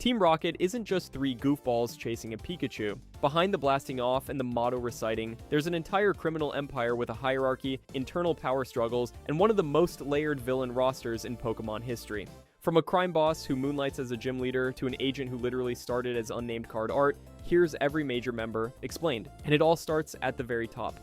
Team Rocket isn't just three goofballs chasing a Pikachu. Behind the blasting off and the motto reciting, there's an entire criminal empire with a hierarchy, internal power struggles, and one of the most layered villain rosters in Pokemon history. From a crime boss who moonlights as a gym leader to an agent who literally started as unnamed card art, here's every major member explained. And it all starts at the very top.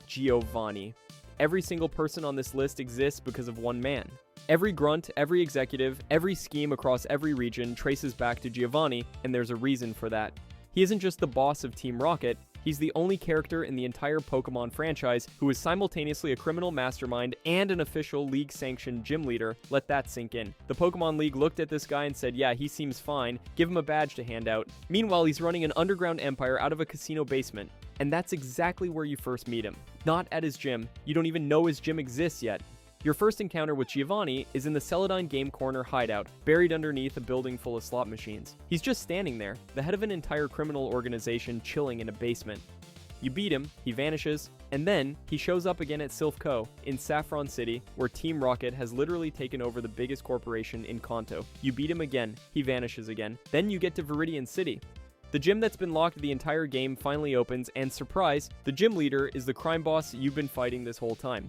Giovanni. Every single person on this list exists because of one man. Every grunt, every executive, every scheme across every region traces back to Giovanni, and there's a reason for that. He isn't just the boss of Team Rocket, he's the only character in the entire Pokemon franchise who is simultaneously a criminal mastermind and an official league-sanctioned gym leader. Let that sink in. The Pokemon League looked at this guy and said, yeah, he seems fine, give him a badge to hand out. Meanwhile, he's running an underground empire out of a casino basement. And that's exactly where you first meet him. Not at his gym. You don't even know his gym exists yet. Your first encounter with Giovanni is in the Celadine Game Corner hideout, buried underneath a building full of slot machines. He's just standing there, the head of an entire criminal organization chilling in a basement. You beat him, he vanishes, and then he shows up again at Silph Co. in Saffron City, where Team Rocket has literally taken over the biggest corporation in Kanto. You beat him again, he vanishes again. Then you get to Viridian City. The gym that's been locked the entire game finally opens, and surprise, the gym leader is the crime boss you've been fighting this whole time.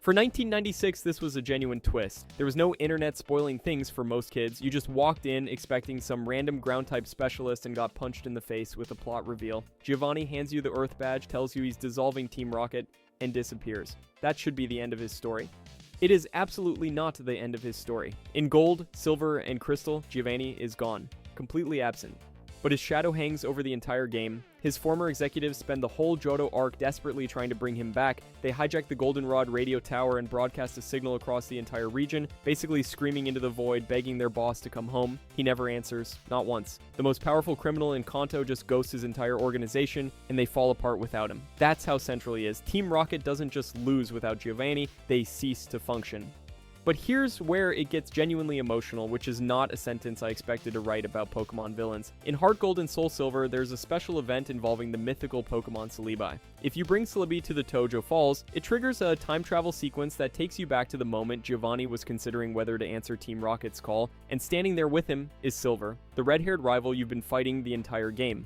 For 1996, this was a genuine twist. There was no internet spoiling things for most kids. You just walked in expecting some random ground-type specialist and got punched in the face with a plot reveal. Giovanni hands you the Earth badge, tells you he's dissolving Team Rocket, and disappears. That should be the end of his story. It is absolutely not the end of his story. In Gold, Silver, and Crystal, Giovanni is gone. Completely absent. But his shadow hangs over the entire game. His former executives spend the whole Johto arc desperately trying to bring him back. They hijack the Goldenrod radio tower and broadcast a signal across the entire region, basically screaming into the void, begging their boss to come home. He never answers, not once. The most powerful criminal in Kanto just ghosts his entire organization, and they fall apart without him. That's how central he is. Team Rocket doesn't just lose without Giovanni, they cease to function. But here's where it gets genuinely emotional, which is not a sentence I expected to write about Pokemon villains. In Heart Gold and Soul Silver, there's a special event involving the mythical Pokemon Celebi. If you bring Celebi to the Tojo Falls, it triggers a time travel sequence that takes you back to the moment Giovanni was considering whether to answer Team Rocket's call, and standing there with him is Silver, the red-haired rival you've been fighting the entire game.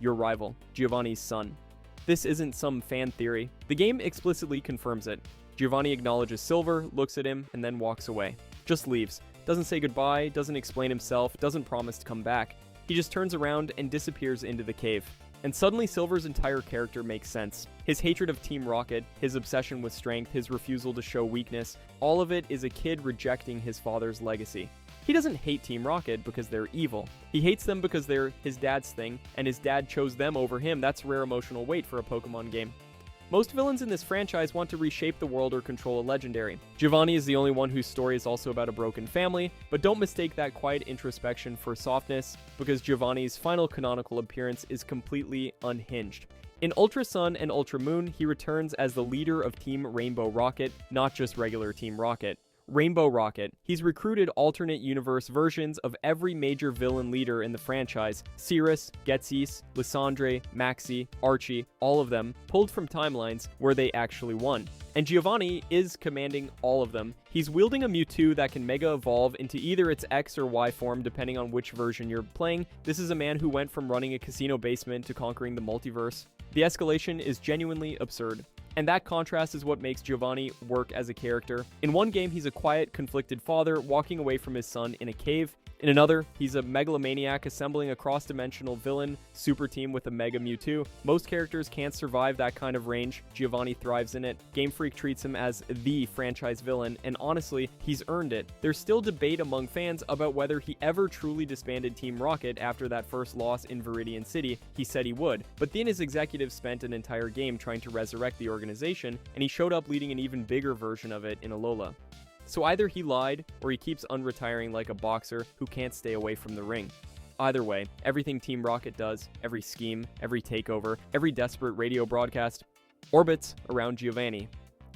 Your rival, Giovanni's son. This isn't some fan theory. The game explicitly confirms it. Giovanni acknowledges Silver, looks at him, and then walks away. Just leaves. Doesn't say goodbye, doesn't explain himself, doesn't promise to come back. He just turns around and disappears into the cave. And suddenly Silver's entire character makes sense. His hatred of Team Rocket, his obsession with strength, his refusal to show weakness, all of it is a kid rejecting his father's legacy. He doesn't hate Team Rocket because they're evil. He hates them because they're his dad's thing, and his dad chose them over him. That's rare emotional weight for a Pokemon game. Most villains in this franchise want to reshape the world or control a legendary. Giovanni is the only one whose story is also about a broken family, but don't mistake that quiet introspection for softness, because Giovanni's final canonical appearance is completely unhinged. In Ultra Sun and Ultra Moon, he returns as the leader of Team Rainbow Rocket, not just regular Team Rocket. Rainbow Rocket. He's recruited alternate universe versions of every major villain leader in the franchise. Cirrus, Ghetsis, Lysandre, Maxie, Archie, all of them, pulled from timelines where they actually won. And Giovanni is commanding all of them. He's wielding a Mewtwo that can Mega Evolve into either its X or Y form depending on which version you're playing. This is a man who went from running a casino basement to conquering the multiverse. The escalation is genuinely absurd. And that contrast is what makes Giovanni work as a character. In one game, he's a quiet, conflicted father walking away from his son in a cave. In another, he's a megalomaniac assembling a cross-dimensional villain super team with a Mega Mewtwo. Most characters can't survive that kind of range. Giovanni thrives in it. Game Freak treats him as the franchise villain, and honestly, he's earned it. There's still debate among fans about whether he ever truly disbanded Team Rocket after that first loss in Viridian City. He said he would, but then his executives spent an entire game trying to resurrect the organization, and he showed up leading an even bigger version of it in Alola. So either he lied, or he keeps unretiring like a boxer who can't stay away from the ring. Either way, everything Team Rocket does, every scheme, every takeover, every desperate radio broadcast, orbits around Giovanni.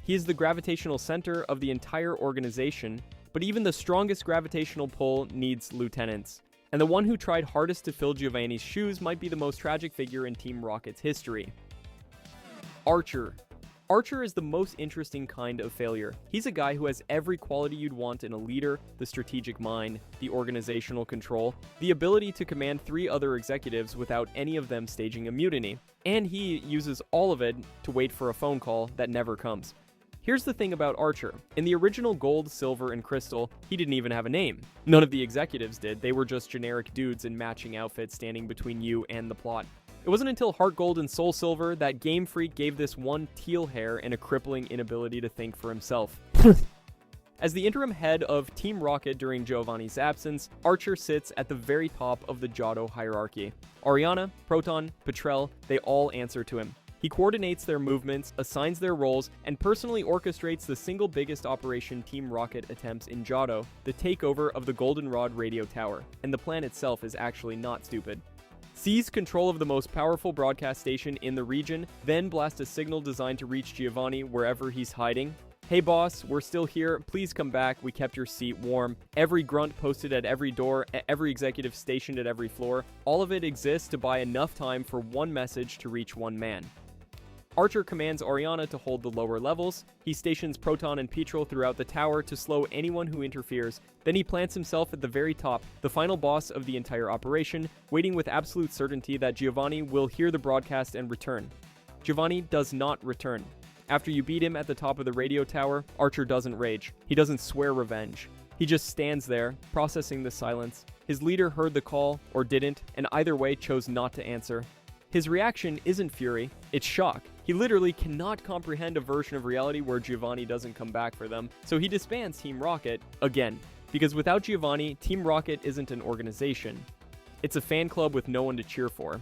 He is the gravitational center of the entire organization, but even the strongest gravitational pull needs lieutenants. And the one who tried hardest to fill Giovanni's shoes might be the most tragic figure in Team Rocket's history. Archer. Archer is the most interesting kind of failure. He's a guy who has every quality you'd want in a leader: the strategic mind, the organizational control, the ability to command 3 other executives without any of them staging a mutiny. And he uses all of it to wait for a phone call that never comes. Here's the thing about Archer. In the original Gold, Silver, and Crystal, he didn't even have a name. None of the executives did. They were just generic dudes in matching outfits standing between you and the plot. It wasn't until Heart Gold and Soul Silver that Game Freak gave this one teal hair and a crippling inability to think for himself. As the interim head of Team Rocket during Giovanni's absence, Archer sits at the very top of the Johto hierarchy. Ariana, Proton, Petrel, they all answer to him. He coordinates their movements, assigns their roles, and personally orchestrates the single biggest operation Team Rocket attempts in Johto, the takeover of the Goldenrod radio tower. And the plan itself is actually not stupid. Seize control of the most powerful broadcast station in the region, then blast a signal designed to reach Giovanni wherever he's hiding. Hey boss, we're still here, please come back, we kept your seat warm. Every grunt posted at every door, every executive stationed at every floor, all of it exists to buy enough time for one message to reach one man. Archer commands Ariana to hold the lower levels. He stations Proton and Petrel throughout the tower to slow anyone who interferes. Then he plants himself at the very top, the final boss of the entire operation, waiting with absolute certainty that Giovanni will hear the broadcast and return. Giovanni does not return. After you beat him at the top of the radio tower, Archer doesn't rage. He doesn't swear revenge. He just stands there, processing the silence. His leader heard the call, or didn't, and either way chose not to answer. His reaction isn't fury, it's shock. He literally cannot comprehend a version of reality where Giovanni doesn't come back for them, so he disbands Team Rocket again. Because without Giovanni, Team Rocket isn't an organization. It's a fan club with no one to cheer for.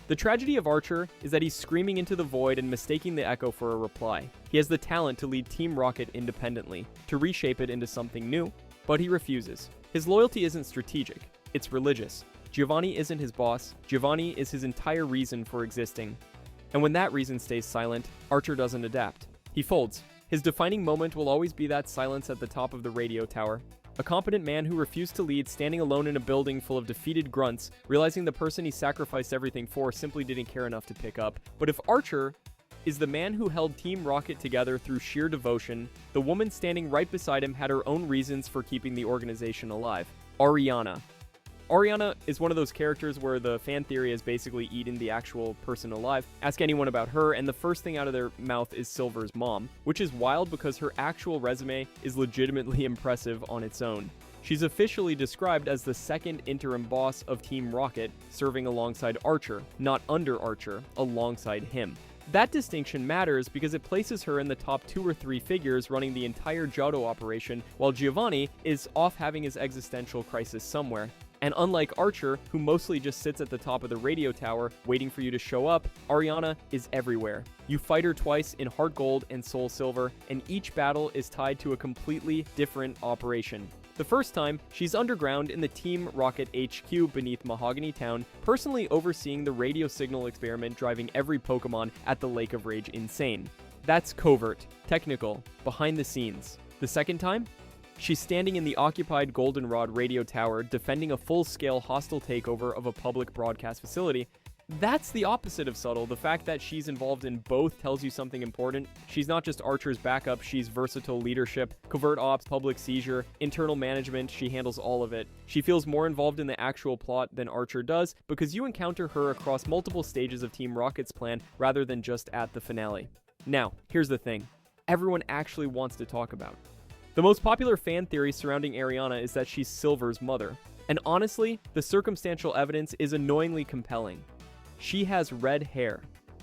The tragedy of Archer is that he's screaming into the void and mistaking the echo for a reply. He has the talent to lead Team Rocket independently, to reshape it into something new, but he refuses. His loyalty isn't strategic, it's religious. Giovanni isn't his boss, Giovanni is his entire reason for existing. And when that reason stays silent, Archer doesn't adapt. He folds. His defining moment will always be that silence at the top of the radio tower. A competent man who refused to lead, standing alone in a building full of defeated grunts, realizing the person he sacrificed everything for simply didn't care enough to pick up. But if Archer is the man who held Team Rocket together through sheer devotion, the woman standing right beside him had her own reasons for keeping the organization alive. Ariana. Ariana is one of those characters where the fan theory has basically eaten the actual person alive. Ask anyone about her, and the first thing out of their mouth is Silver's mom, which is wild because her actual resume is legitimately impressive on its own. She's officially described as the second interim boss of Team Rocket, serving alongside Archer, not under Archer, alongside him. That distinction matters because it places her in the top 2 or 3 figures running the entire Johto operation, while Giovanni is off having his existential crisis somewhere. And unlike Archer, who mostly just sits at the top of the radio tower waiting for you to show up, Ariana is everywhere. You fight her twice in Heart Gold and Soul Silver, and each battle is tied to a completely different operation. The first time, she's underground in the Team Rocket HQ beneath Mahogany Town, personally overseeing the radio signal experiment driving every Pokemon at the Lake of Rage insane. That's covert, technical, behind the scenes. The second time? She's standing in the occupied Goldenrod radio tower defending a full-scale hostile takeover of a public broadcast facility. That's the opposite of subtle. The fact that she's involved in both tells you something important. She's not just Archer's backup, she's versatile leadership, covert ops, public seizure, internal management, she handles all of it. She feels more involved in the actual plot than Archer does because you encounter her across multiple stages of Team Rocket's plan rather than just at the finale. Now, here's the thing. Everyone actually wants to talk about. The most popular fan theory surrounding Ariana is that she's Silver's mother. And honestly, the circumstantial evidence is annoyingly compelling. She has red hair.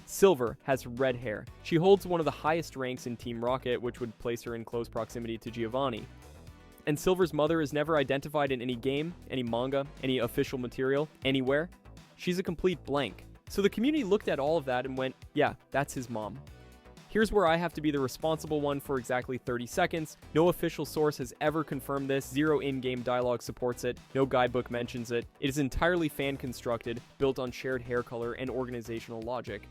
Silver has red hair. She holds one of the highest ranks in Team Rocket, which would place her in close proximity to Giovanni. And Silver's mother is never identified in any game, any manga, any official material, anywhere. She's a complete blank. So the community looked at all of that and went, yeah, that's his mom. Here's where I have to be the responsible one for exactly 30 seconds. No official source has ever confirmed this, zero in-game dialogue supports it, no guidebook mentions it. It is entirely fan-constructed, built on shared hair color and organizational logic.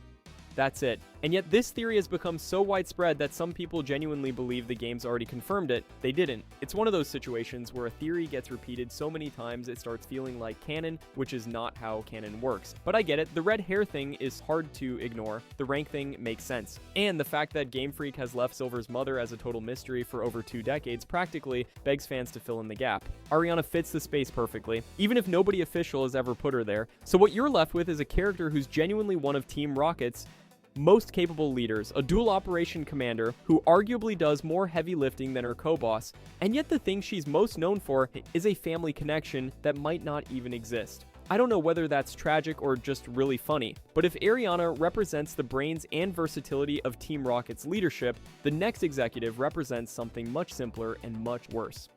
That's it. And yet this theory has become so widespread that some people genuinely believe the game's already confirmed it. They didn't. It's one of those situations where a theory gets repeated so many times it starts feeling like canon, which is not how canon works. But I get it, the red hair thing is hard to ignore, the rank thing makes sense. And the fact that Game Freak has left Silver's mother as a total mystery for over 2 decades practically begs fans to fill in the gap. Ariana fits the space perfectly, even if nobody official has ever put her there. So what you're left with is a character who's genuinely one of Team Rocket's most capable leaders, a dual operation commander who arguably does more heavy lifting than her co-boss, and yet the thing she's most known for is a family connection that might not even exist. I don't know whether that's tragic or just really funny, but if Ariana represents the brains and versatility of Team Rocket's leadership, the next executive represents something much simpler and much worse.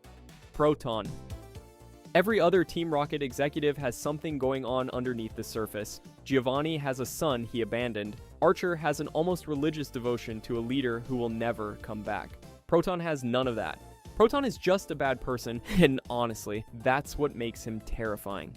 Proton. Every other Team Rocket executive has something going on underneath the surface. Giovanni has a son he abandoned. Archer has an almost religious devotion to a leader who will never come back. Proton has none of that. Proton is just a bad person, and honestly, that's what makes him terrifying.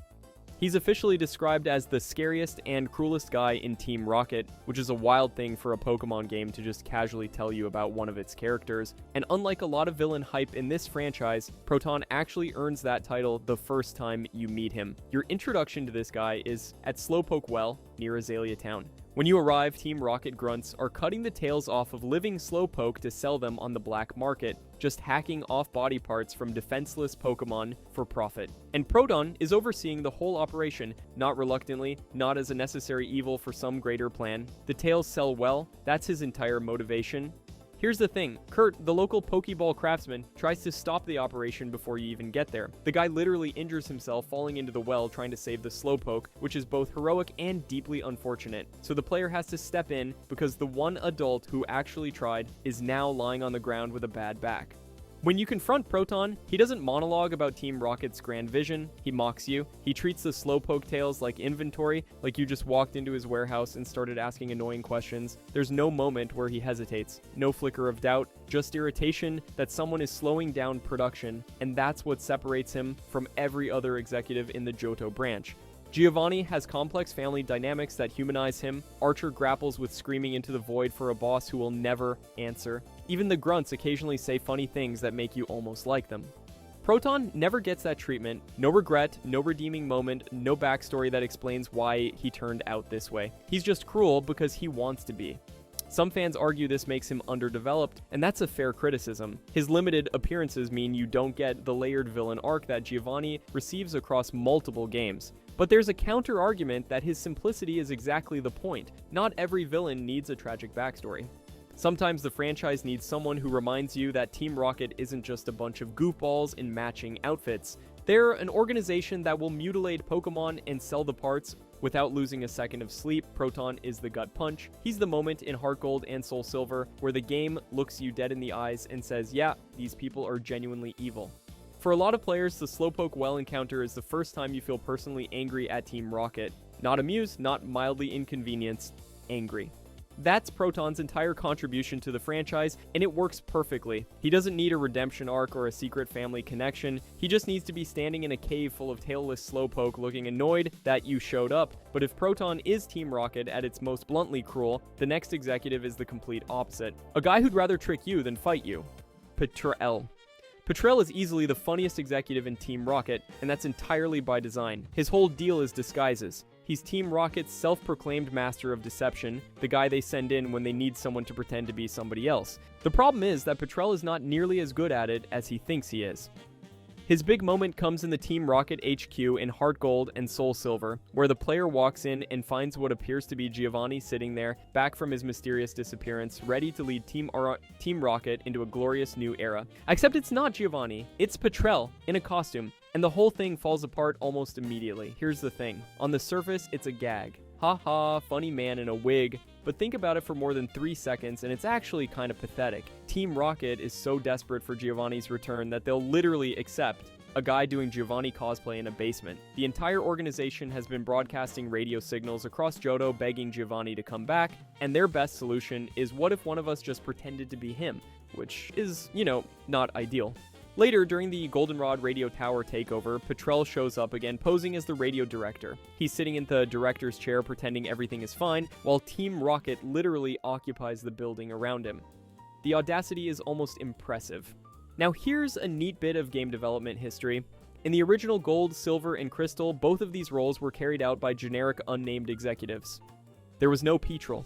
He's officially described as the scariest and cruelest guy in Team Rocket, which is a wild thing for a Pokemon game to just casually tell you about one of its characters. And unlike a lot of villain hype in this franchise, Proton actually earns that title the first time you meet him. Your introduction to this guy is at Slowpoke Well, near Azalea Town. When you arrive, Team Rocket grunts are cutting the tails off of living Slowpoke to sell them on the black market, just hacking off body parts from defenseless Pokemon for profit. And Proton is overseeing the whole operation, not reluctantly, not as a necessary evil for some greater plan. The tails sell well, that's his entire motivation. Here's the thing, Kurt, the local Pokeball craftsman, tries to stop the operation before you even get there. The guy literally injures himself falling into the well trying to save the Slowpoke, which is both heroic and deeply unfortunate. So the player has to step in because the one adult who actually tried is now lying on the ground with a bad back. When you confront Proton, he doesn't monologue about Team Rocket's grand vision, he mocks you. He treats the Slowpoke tails like inventory, like you just walked into his warehouse and started asking annoying questions. There's no moment where he hesitates, no flicker of doubt, just irritation that someone is slowing down production, and that's what separates him from every other executive in the Johto branch. Giovanni has complex family dynamics that humanize him. Archer grapples with screaming into the void for a boss who will never answer. Even the grunts occasionally say funny things that make you almost like them. Proton never gets that treatment. No regret, no redeeming moment, no backstory that explains why he turned out this way. He's just cruel because he wants to be. Some fans argue this makes him underdeveloped, and that's a fair criticism. His limited appearances mean you don't get the layered villain arc that Giovanni receives across multiple games. But there's a counter-argument that his simplicity is exactly the point. Not every villain needs a tragic backstory. Sometimes the franchise needs someone who reminds you that Team Rocket isn't just a bunch of goofballs in matching outfits. They're an organization that will mutilate Pokemon and sell the parts without losing a second of sleep. Proton is the gut punch. He's the moment in Heart Gold and Soul Silver where the game looks you dead in the eyes and says, yeah, these people are genuinely evil. For a lot of players, the Slowpoke Well encounter is the first time you feel personally angry at Team Rocket. Not amused, not mildly inconvenienced, angry. That's Proton's entire contribution to the franchise, and it works perfectly. He doesn't need a redemption arc or a secret family connection. He just needs to be standing in a cave full of tailless Slowpoke looking annoyed that you showed up. But if Proton is Team Rocket at its most bluntly cruel, the next executive is the complete opposite. A guy who'd rather trick you than fight you. Petrel. Petrel is easily the funniest executive in Team Rocket, and that's entirely by design. His whole deal is disguises. He's Team Rocket's self-proclaimed master of deception, the guy they send in when they need someone to pretend to be somebody else. The problem is that Petrel is not nearly as good at it as he thinks he is. His big moment comes in the Team Rocket HQ in Heart Gold and Soul Silver, where the player walks in and finds what appears to be Giovanni sitting there, back from his mysterious disappearance, ready to lead Team Rocket into a glorious new era. Except it's not Giovanni, it's Petrel, in a costume, and the whole thing falls apart almost immediately. Here's the thing. On the surface, it's a gag. Haha, funny man in a wig. But think about it for more than 3 seconds, and it's actually kind of pathetic. Team Rocket is so desperate for Giovanni's return that they'll literally accept a guy doing Giovanni cosplay in a basement. The entire organization has been broadcasting radio signals across Johto begging Giovanni to come back, and their best solution is what if one of us just pretended to be him, which is, not ideal. Later, during the Goldenrod Radio Tower takeover, Petrel shows up again posing as the radio director. He's sitting in the director's chair pretending everything is fine, while Team Rocket literally occupies the building around him. The audacity is almost impressive. Now here's a neat bit of game development history. In the original Gold, Silver, and Crystal, both of these roles were carried out by generic unnamed executives. There was no Petrel.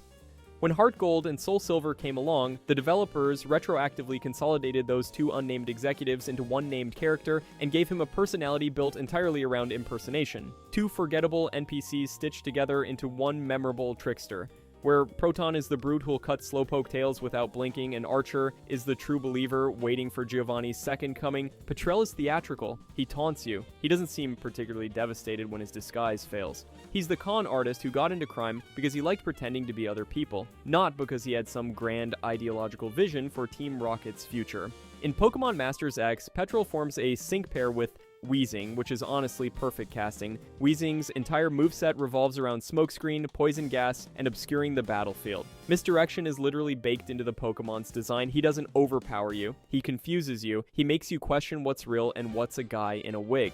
When Heart Gold and Soul Silver came along, the developers retroactively consolidated those two unnamed executives into one named character and gave him a personality built entirely around impersonation. Two forgettable NPCs stitched together into one memorable trickster. Where Proton is the brute who'll cut slowpoke tails without blinking, and Archer is the true believer waiting for Giovanni's second coming, Petrel is theatrical. He taunts you. He doesn't seem particularly devastated when his disguise fails. He's the con artist who got into crime because he liked pretending to be other people, not because he had some grand ideological vision for Team Rocket's future. In Pokemon Masters X, Petrel forms a sync pair with Weezing, which is honestly perfect casting. Weezing's entire moveset revolves around smokescreen, poison gas, and obscuring the battlefield. Misdirection is literally baked into the Pokemon's design. He doesn't overpower you, he confuses you, he makes you question what's real and what's a guy in a wig.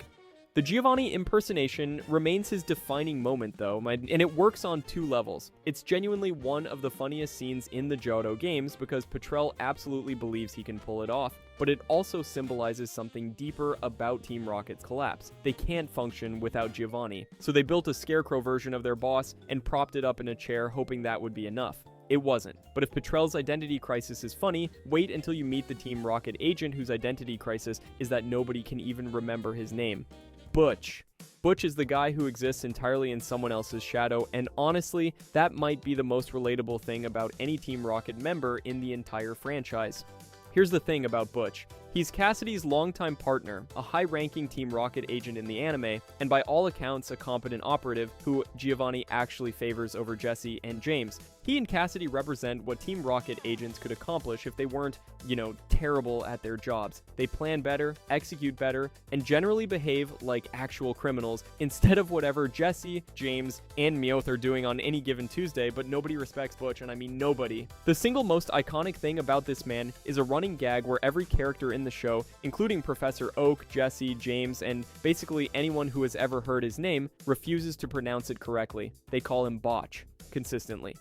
The Giovanni impersonation remains his defining moment though, and it works on two levels. It's genuinely one of the funniest scenes in the Johto games because Petrel absolutely believes he can pull it off, but it also symbolizes something deeper about Team Rocket's collapse. They can't function without Giovanni, so they built a Scarecrow version of their boss and propped it up in a chair hoping that would be enough. It wasn't. But if Petrel's identity crisis is funny, wait until you meet the Team Rocket agent whose identity crisis is that nobody can even remember his name. Butch. Butch is the guy who exists entirely in someone else's shadow, and honestly, that might be the most relatable thing about any Team Rocket member in the entire franchise. Here's the thing about Butch. He's Cassidy's longtime partner, a high-ranking Team Rocket agent in the anime, and by all accounts a competent operative who Giovanni actually favors over Jesse and James. He and Cassidy represent what Team Rocket agents could accomplish if they weren't, terrible at their jobs. They plan better, execute better, and generally behave like actual criminals instead of whatever Jesse, James, and Meowth are doing on any given Tuesday, but nobody respects Butch, and I mean nobody. The single most iconic thing about this man is a running gag where every character in the show, including Professor Oak, Jesse, James, and basically anyone who has ever heard his name, refuses to pronounce it correctly. They call him Botch, consistently.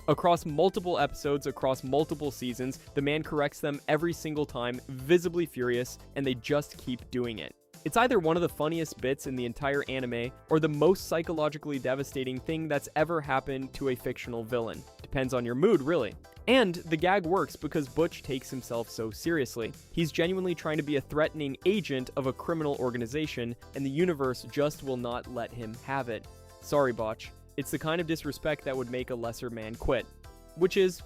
Across multiple episodes, across multiple seasons, the man corrects them every single time, visibly furious, and they just keep doing it. It's either one of the funniest bits in the entire anime, or the most psychologically devastating thing that's ever happened to a fictional villain. Depends on your mood, really. And the gag works because Butch takes himself so seriously. He's genuinely trying to be a threatening agent of a criminal organization, and the universe just will not let him have it. Sorry, Botch. It's the kind of disrespect that would make a lesser man quit. Which is,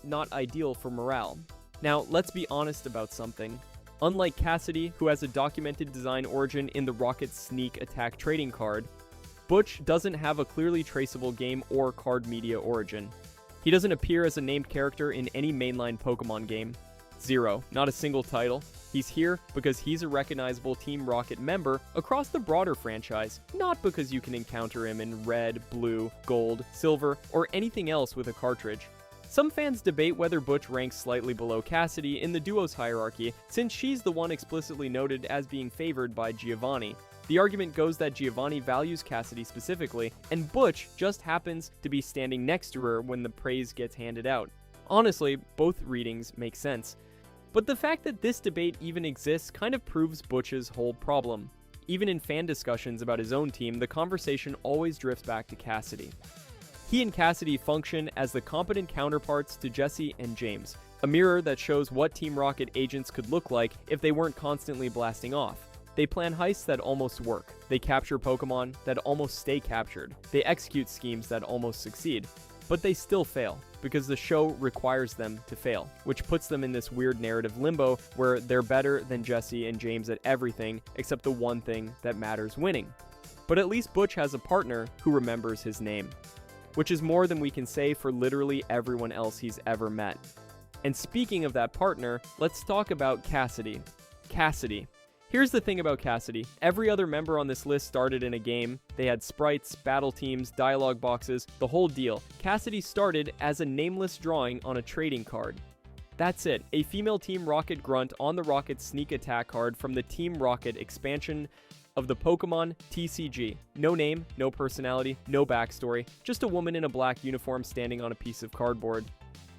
not ideal for morale. Now, let's be honest about something. Unlike Cassidy, who has a documented design origin in the Rocket Sneak Attack trading card, Butch doesn't have a clearly traceable game or card media origin. He doesn't appear as a named character in any mainline Pokemon game. Zero. Not a single title. He's here because he's a recognizable Team Rocket member across the broader franchise, not because you can encounter him in red, blue, gold, silver, or anything else with a cartridge. Some fans debate whether Butch ranks slightly below Cassidy in the duo's hierarchy, since she's the one explicitly noted as being favored by Giovanni. The argument goes that Giovanni values Cassidy specifically, and Butch just happens to be standing next to her when the praise gets handed out. Honestly, both readings make sense. But the fact that this debate even exists kind of proves Butch's whole problem. Even in fan discussions about his own team, the conversation always drifts back to Cassidy. He and Cassidy function as the competent counterparts to Jesse and James, a mirror that shows what Team Rocket agents could look like if they weren't constantly blasting off. They plan heists that almost work. They capture Pokemon that almost stay captured. They execute schemes that almost succeed. But they still fail, because the show requires them to fail, which puts them in this weird narrative limbo where they're better than Jesse and James at everything except the one thing that matters, winning. But at least Butch has a partner who remembers his name, which is more than we can say for literally everyone else he's ever met. And speaking of that partner, let's talk about Cassidy. Cassidy. Here's the thing about Cassidy. Every other member on this list started in a game. They had sprites, battle teams, dialogue boxes, the whole deal. Cassidy started as a nameless drawing on a trading card. That's it, a female Team Rocket grunt on the Rocket Sneak Attack card from the Team Rocket expansion of the Pokemon TCG. No name, no personality, no backstory, just a woman in a black uniform standing on a piece of cardboard.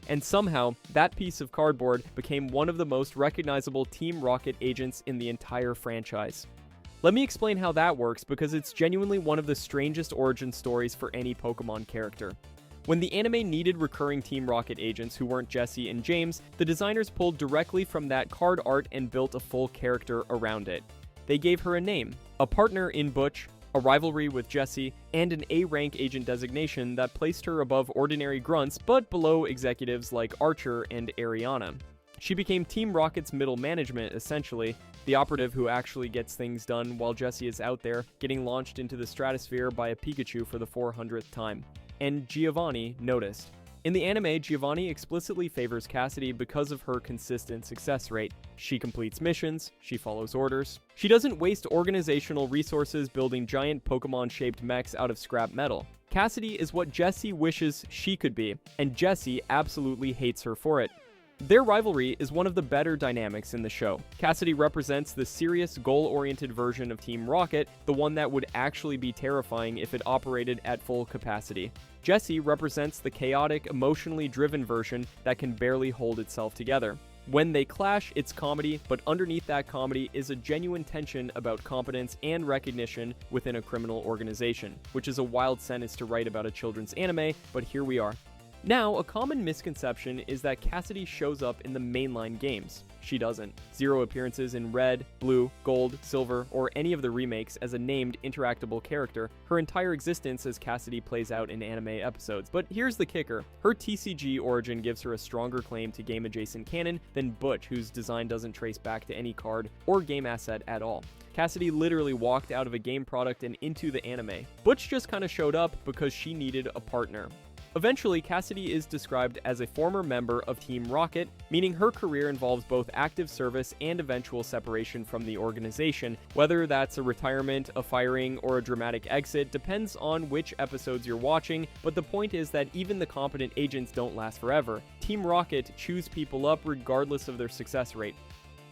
And somehow, that piece of cardboard became one of the most recognizable Team Rocket agents in the entire franchise. Let me explain how that works because it's genuinely one of the strangest origin stories for any Pokemon character. When the anime needed recurring Team Rocket agents who weren't Jessie and James, the designers pulled directly from that card art and built a full character around it. They gave her a name, a partner in Butch, a rivalry with Jessie, and an A-rank agent designation that placed her above ordinary grunts but below executives like Archer and Ariana. She became Team Rocket's middle management, essentially, the operative who actually gets things done while Jessie is out there getting launched into the stratosphere by a Pikachu for the 400th time. And Giovanni noticed. In the anime, Giovanni explicitly favors Cassidy because of her consistent success rate. She completes missions, she follows orders. She doesn't waste organizational resources building giant Pokemon-shaped mechs out of scrap metal. Cassidy is what Jessie wishes she could be, and Jessie absolutely hates her for it. Their rivalry is one of the better dynamics in the show. Cassidy represents the serious, goal-oriented version of Team Rocket, the one that would actually be terrifying if it operated at full capacity. Jessie represents the chaotic, emotionally driven version that can barely hold itself together. When they clash, it's comedy, but underneath that comedy is a genuine tension about competence and recognition within a criminal organization, which is a wild sentence to write about a children's anime, but here we are. Now, a common misconception is that Cassidy shows up in the mainline games. She doesn't. 0 appearances in Red, Blue, Gold, Silver, or any of the remakes as a named interactable character. Her entire existence as Cassidy plays out in anime episodes. But here's the kicker. Her TCG origin gives her a stronger claim to game-adjacent canon than Butch, whose design doesn't trace back to any card or game asset at all. Cassidy literally walked out of a game product and into the anime. Butch just kinda showed up because she needed a partner. Eventually, Cassidy is described as a former member of Team Rocket, meaning her career involves both active service and eventual separation from the organization. Whether that's a retirement, a firing, or a dramatic exit depends on which episodes you're watching, but the point is that even the competent agents don't last forever. Team Rocket chews people up regardless of their success rate.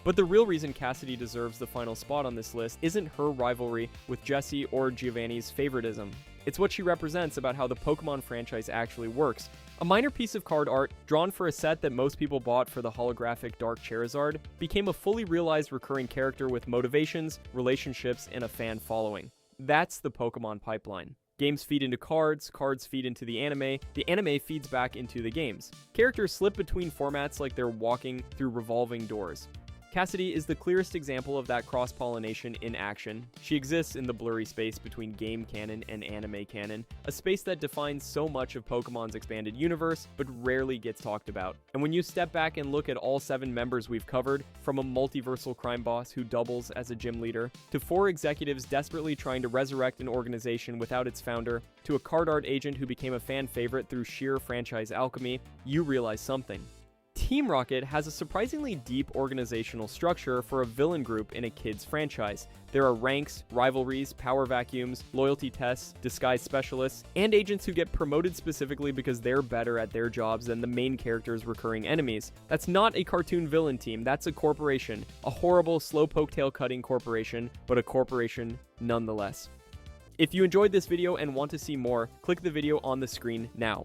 But the real reason Cassidy deserves the final spot on this list isn't her rivalry with Jessie or Giovanni's favoritism. It's what she represents about how the Pokemon franchise actually works. A minor piece of card art, drawn for a set that most people bought for the holographic Dark Charizard, became a fully realized recurring character with motivations, relationships, and a fan following. That's the Pokemon pipeline. Games feed into cards, cards feed into the anime feeds back into the games. Characters slip between formats like they're walking through revolving doors. Cassidy is the clearest example of that cross-pollination in action. She exists in the blurry space between game canon and anime canon, a space that defines so much of Pokemon's expanded universe, but rarely gets talked about. And when you step back and look at all 7 members we've covered, from a multiversal crime boss who doubles as a gym leader, to 4 executives desperately trying to resurrect an organization without its founder, to a card art agent who became a fan favorite through sheer franchise alchemy, you realize something. Team Rocket has a surprisingly deep organizational structure for a villain group in a kids franchise. There are ranks, rivalries, power vacuums, loyalty tests, disguise specialists, and agents who get promoted specifically because they're better at their jobs than the main character's recurring enemies. That's not a cartoon villain team, that's a corporation. A horrible, slowpoke tail-cutting corporation, but a corporation nonetheless. If you enjoyed this video and want to see more, click the video on the screen now.